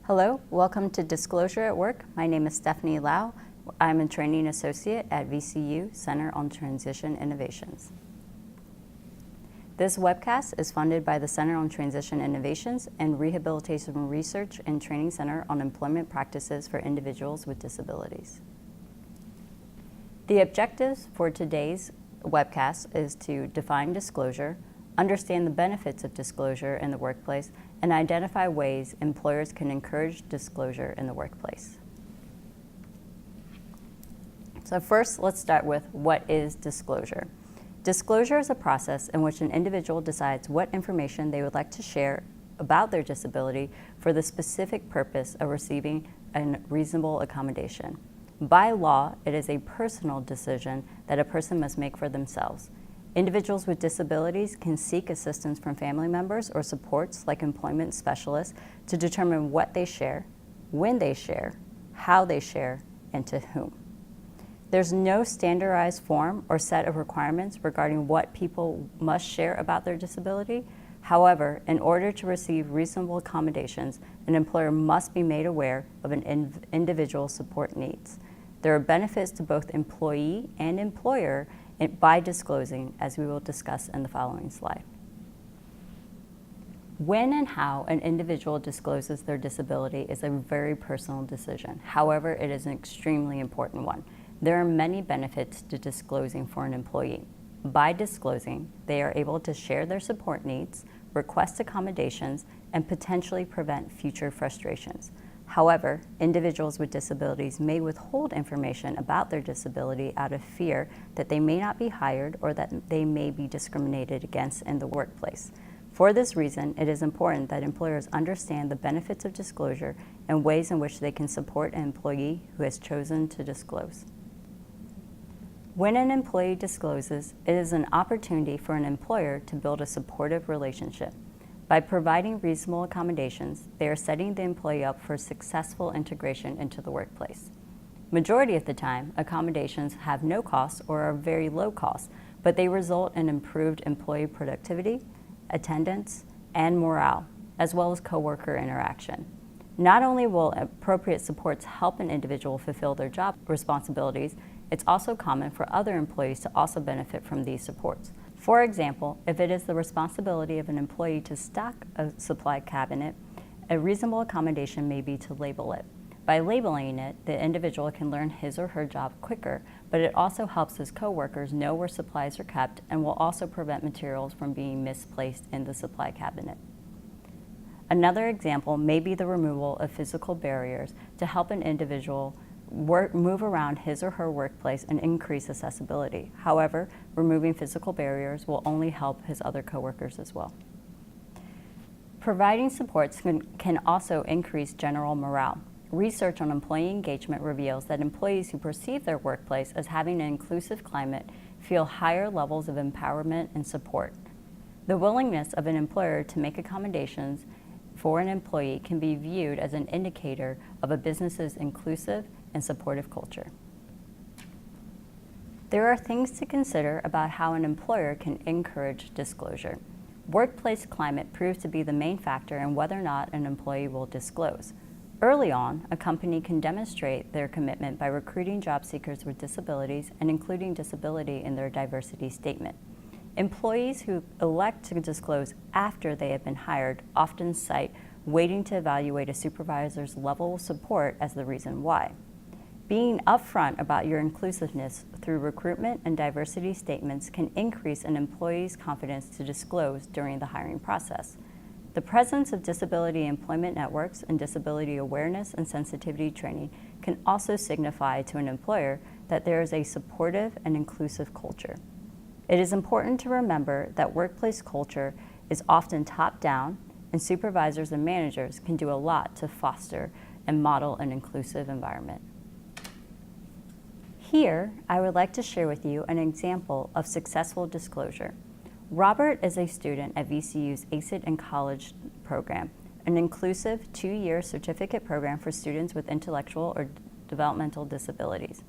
Hello, welcome to Disclosure at Work. My name is Stephanie Lau. I'm a training associate at VCU Center on Transition Innovations. This webcast is funded by the Center on Transition Innovations and Rehabilitation Research and Training Center on Employment Practices for Individuals with Disabilities. The objectives for today's webcast is to define disclosure, understand the benefits of disclosure in the workplace, and identify ways employers can encourage disclosure in the workplace. So first, let's start with what is disclosure. Disclosure is a process in which an individual decides what information they would like to share about their disability for the specific purpose of receiving a reasonable accommodation. By law, it is a personal decision that a person must make for themselves. Individuals with disabilities can seek assistance from family members or supports like employment specialists to determine what they share, when they share, how they share, and to whom. There's no standardized form or set of requirements regarding what people must share about their disability. However, in order to receive reasonable accommodations, an employer must be made aware of an individual's support needs. There are benefits to both employee and employer by disclosing, as we will discuss in the following slide. When and how an individual discloses their disability is a very personal decision. However, it is an extremely important one. There are many benefits to disclosing for an employee. By disclosing, they are able to share their support needs, request accommodations, and potentially prevent future frustrations. However, individuals with disabilities may withhold information about their disability out of fear that they may not be hired or that they may be discriminated against in the workplace. For this reason, it is important that employers understand the benefits of disclosure and ways in which they can support an employee who has chosen to disclose. When an employee discloses, it is an opportunity for an employer to build a supportive relationship. By providing reasonable accommodations, they are setting the employee up for successful integration into the workplace. Majority of the time, accommodations have no cost or are very low cost, but they result in improved employee productivity, attendance, and morale, as well as coworker interaction. Not only will appropriate supports help an individual fulfill their job responsibilities, it's also common for other employees to also benefit from these supports. For example, if it is the responsibility of an employee to stock a supply cabinet, a reasonable accommodation may be to label it. By labeling it, the individual can learn his or her job quicker, but it also helps his coworkers know where supplies are kept and will also prevent materials from being misplaced in the supply cabinet. Another example may be the removal of physical barriers to help an individual move around his or her workplace and increase accessibility. However, removing physical barriers will only help his other coworkers as well. Providing supports can also increase general morale. Research on employee engagement reveals that employees who perceive their workplace as having an inclusive climate feel higher levels of empowerment and support. The willingness of an employer to make accommodations for an employee can be viewed as an indicator of a business's inclusive and supportive culture. There are things to consider about how an employer can encourage disclosure. Workplace climate proves to be the main factor in whether or not an employee will disclose. Early on, a company can demonstrate their commitment by recruiting job seekers with disabilities and including disability in their diversity statement. Employees who elect to disclose after they have been hired often cite waiting to evaluate a supervisor's level of support as the reason why. Being upfront about your inclusiveness through recruitment and diversity statements can increase an employee's confidence to disclose during the hiring process. The presence of disability employment networks and disability awareness and sensitivity training can also signify to an employer that there is a supportive and inclusive culture. It is important to remember that workplace culture is often top-down, and supervisors and managers can do a lot to foster and model an inclusive environment. Here, I would like to share with you an example of successful disclosure. Robert is a student at VCU's ACET in College program, an inclusive 2-year certificate program for students with intellectual or developmental disabilities.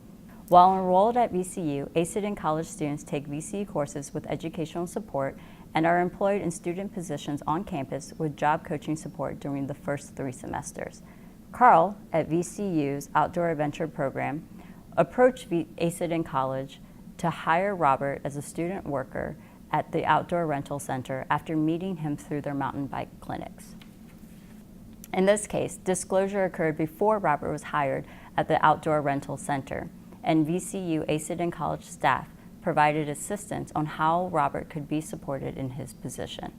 While enrolled at VCU, ACET in College students take VCU courses with educational support and are employed in student positions on campus with job coaching support during the first 3 semesters. Carl, at VCU's Outdoor Adventure program, approached ACID in college to hire Robert as a student worker at the Outdoor Rental Center after meeting him through their mountain bike clinics. In this case, disclosure occurred before Robert was hired at the Outdoor Rental Center, and VCU ACID and college staff provided assistance on how Robert could be supported in his position.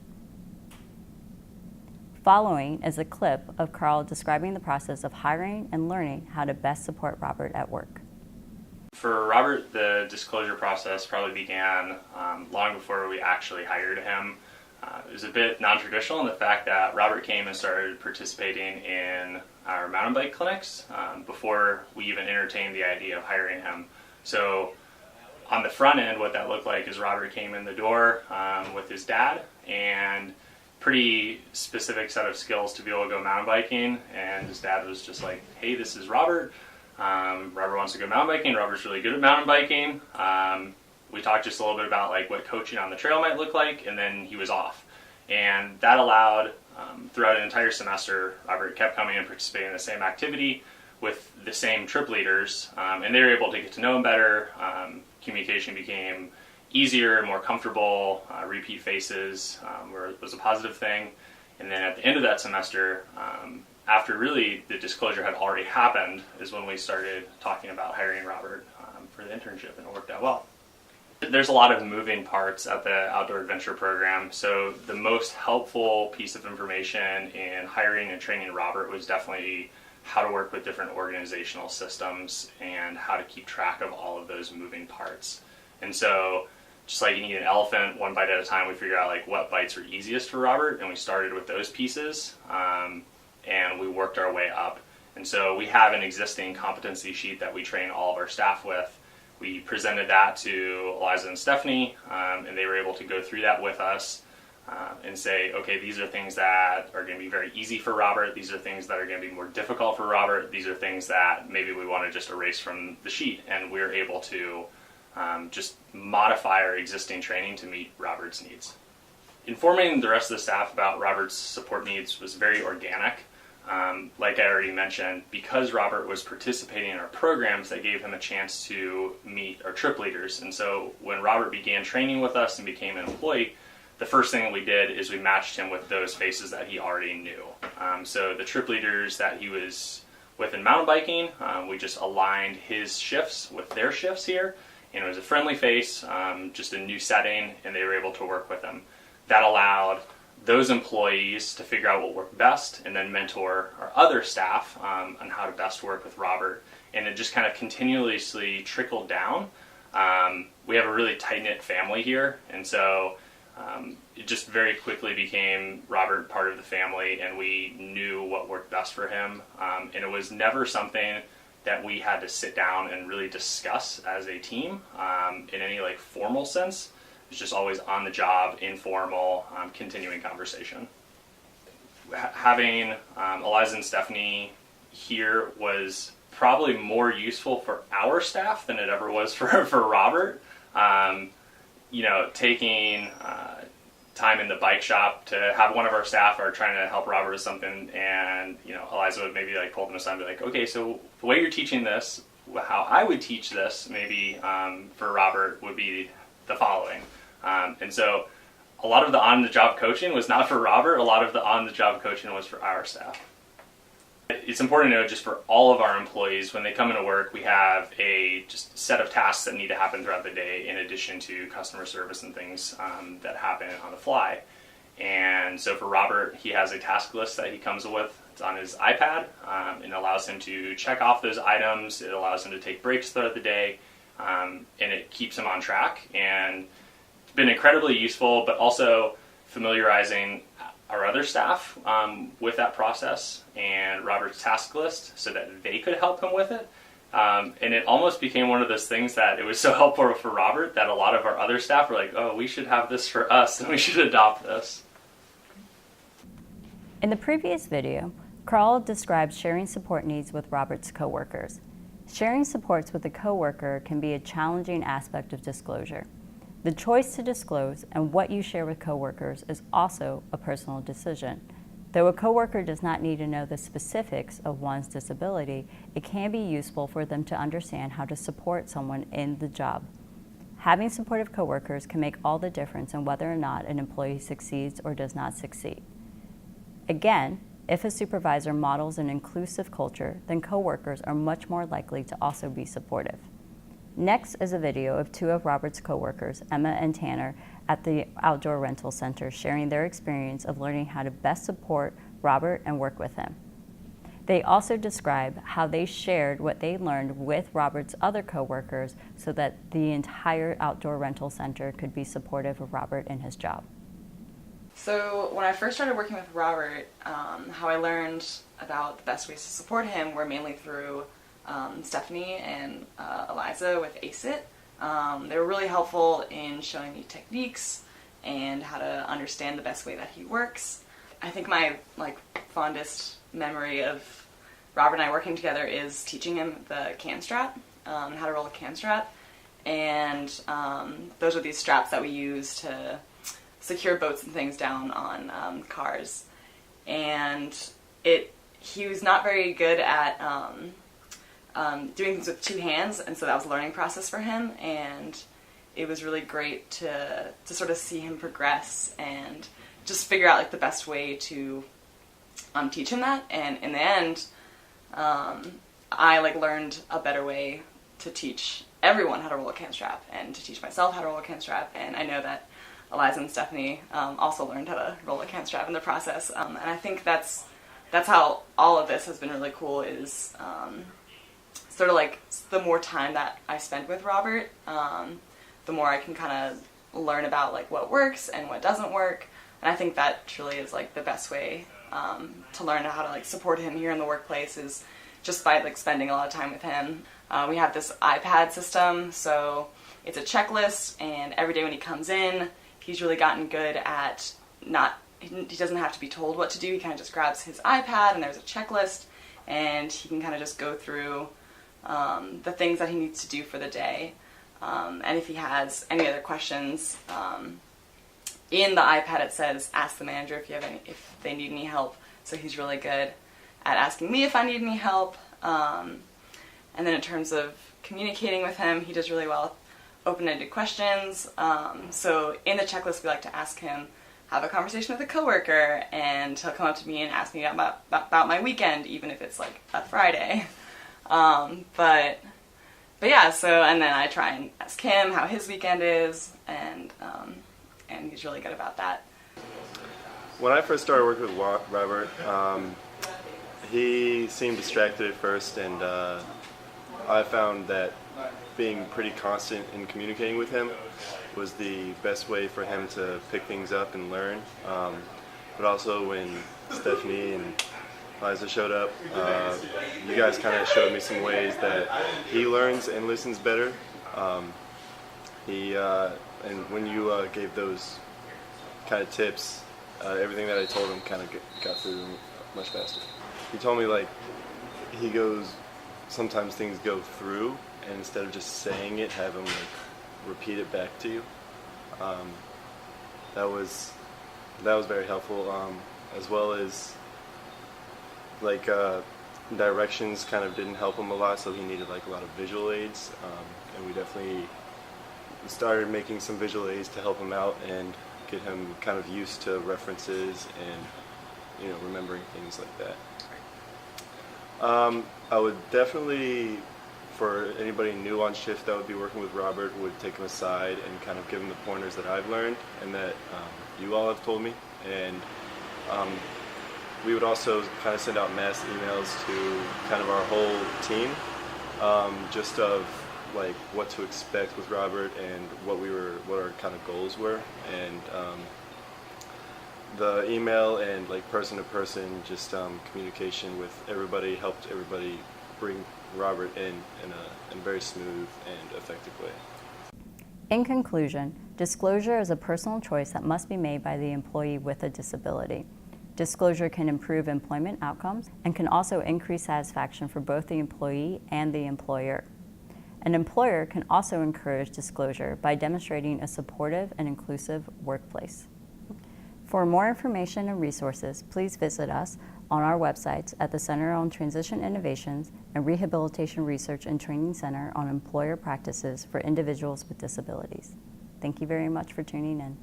Following is a clip of Carl describing the process of hiring and learning how to best support Robert at work. For Robert, the disclosure process probably began long before we actually hired him. It was a bit non-traditional in the fact that Robert came and started participating in our mountain bike clinics before we even entertained the idea of hiring him. So on the front end, what that looked like is Robert came in the door with his dad and pretty specific set of skills to be able to go mountain biking, and his dad was just like, hey, this is Robert. Robert wants to go mountain biking. Robert's really good at mountain biking. We talked just a little bit about like what coaching on the trail might look like, and then he was off. And that allowed, throughout an entire semester, Robert kept coming and participating in the same activity with the same trip leaders, and they were able to get to know him better. Communication became easier, more comfortable, repeat faces was a positive thing. And then at the end of that semester, after really the disclosure had already happened, is when we started talking about hiring Robert for the internship, and it worked out well. There's a lot of moving parts at the Outdoor Adventure program, so the most helpful piece of information in hiring and training Robert was definitely how to work with different organizational systems and how to keep track of all of those moving parts. And so just like you need an elephant, one bite at a time, we figured out like what bites were easiest for Robert, and we started with those pieces, and we worked our way up. And so we have an existing competency sheet that we train all of our staff with. We presented that to Eliza and Stephanie, and they were able to go through that with us and say, okay, these are things that are going to be very easy for Robert. These are things that are going to be more difficult for Robert. These are things that maybe we want to just erase from the sheet. And we're able to just modify our existing training to meet Robert's needs. Informing the rest of the staff about Robert's support needs was very organic. Like I already mentioned, because Robert was participating in our programs, that gave him a chance to meet our trip leaders. And so when Robert began training with us and became an employee, the first thing that we did is we matched him with those faces that he already knew. So the trip leaders that he was with in mountain biking, we just aligned his shifts with their shifts here, and it was a friendly face, just a new setting, and they were able to work with him. That allowed those employees to figure out what worked best and then mentor our other staff on how to best work with Robert. And it just kind of continuously trickled down. We have a really tight-knit family here, and so it just very quickly became Robert part of the family, and we knew what worked best for him. And it was never something that we had to sit down and really discuss as a team in any like formal sense. It's just always on the job, informal, continuing conversation. Having Eliza and Stephanie here was probably more useful for our staff than it ever was for Robert. Taking time in the bike shop to have one of our staff are trying to help Robert with something, and Eliza would maybe like pull them aside and be like, okay, so the way you're teaching this, how I would teach this maybe for Robert would be the following. And so a lot of the on-the-job coaching was not for Robert, a lot of the on-the-job coaching was for our staff. It's important to know just for all of our employees, when they come into work, we have a just set of tasks that need to happen throughout the day in addition to customer service and things that happen on the fly. And so for Robert, he has a task list that he comes with. It's on his iPad, and it allows him to check off those items. It allows him to take breaks throughout the day, and it keeps him on track. And it's been incredibly useful, but also familiarizing our other staff with that process and Robert's task list so that they could help him with it. And it almost became one of those things that it was so helpful for Robert that a lot of our other staff were like, oh, we should have this for us and we should adopt this. In the previous video, Carl described sharing support needs with Robert's coworkers. Sharing supports with a coworker can be a challenging aspect of disclosure. The choice to disclose and what you share with coworkers is also a personal decision. Though a coworker does not need to know the specifics of one's disability, it can be useful for them to understand how to support someone in the job. Having supportive coworkers can make all the difference in whether or not an employee succeeds or does not succeed. Again, if a supervisor models an inclusive culture, then coworkers are much more likely to also be supportive. Next is a video of two of Robert's coworkers, Emma and Tanner, at the Outdoor Rental Center, sharing their experience of learning how to best support Robert and work with him. They also describe how they shared what they learned with Robert's other coworkers so that the entire Outdoor Rental Center could be supportive of Robert in his job. So when I first started working with Robert, how I learned about the best ways to support him were mainly through Stephanie and Eliza with ACEIT. They were really helpful in showing me techniques and how to understand the best way that he works. I think my fondest memory of Robert and I working together is teaching him the can strap, how to roll a can strap, and those are these straps that we use to secure boats and things down on cars. And he was not very good at doing things with two hands, and so that was a learning process for him, and it was really great to sort of see him progress and just figure out the best way to teach him that. And in the end, I learned a better way to teach everyone how to roll a can strap and to teach myself how to roll a can strap, and I know that Eliza and Stephanie also learned how to roll a can strap in the process, and I think that's how all of this has been really cool, is sort of the more time that I spend with Robert, the more I can kind of learn about what works and what doesn't work, and I think that truly is the best way to learn how to support him here in the workplace, is just by spending a lot of time with him. We have this iPad system, so it's a checklist, and every day when he comes in, he's really gotten good at he doesn't have to be told what to do. He kind of just grabs his iPad and there's a checklist, and he can kind of just go through the things that he needs to do for the day. And if he has any other questions, in the iPad it says, ask the manager if they need any help. So he's really good at asking me if I need any help. And then in terms of communicating with him, he does really well open-ended questions. So in the checklist, we like to ask him, have a conversation with a coworker, and he'll come up to me and ask me about my weekend, even if it's a Friday. But yeah, so, and then I try and ask him how his weekend is, and he's really good about that. When I first started working with Robert, he seemed distracted at first, and I found that being pretty constant in communicating with him was the best way for him to pick things up and learn. But also when Stephanie and Liza showed up, you guys kind of showed me some ways that he learns and listens better. And when you gave those kind of tips, everything that I told him kind of got through much faster. He told me sometimes things go through, and instead of just saying it, have him repeat it back to you. That was very helpful, as well as directions kind of didn't help him a lot, so he needed a lot of visual aids, and we definitely started making some visual aids to help him out and get him kind of used to references and remembering things like that. I would definitely, for anybody new on shift that would be working with Robert, would take him aside and kind of give him the pointers that I've learned and that you all have told me. And we would also kind of send out mass emails to kind of our whole team, just of what to expect with Robert and what our kind of goals were. And the email and person to person, just communication with everybody helped everybody bring Robert in a very smooth and effective way. In conclusion, disclosure is a personal choice that must be made by the employee with a disability. Disclosure can improve employment outcomes and can also increase satisfaction for both the employee and the employer. An employer can also encourage disclosure by demonstrating a supportive and inclusive workplace. For more information and resources, please visit us on our websites at the Center on Transition Innovations and Rehabilitation Research and Training Center on Employer Practices for Individuals with Disabilities. Thank you very much for tuning in.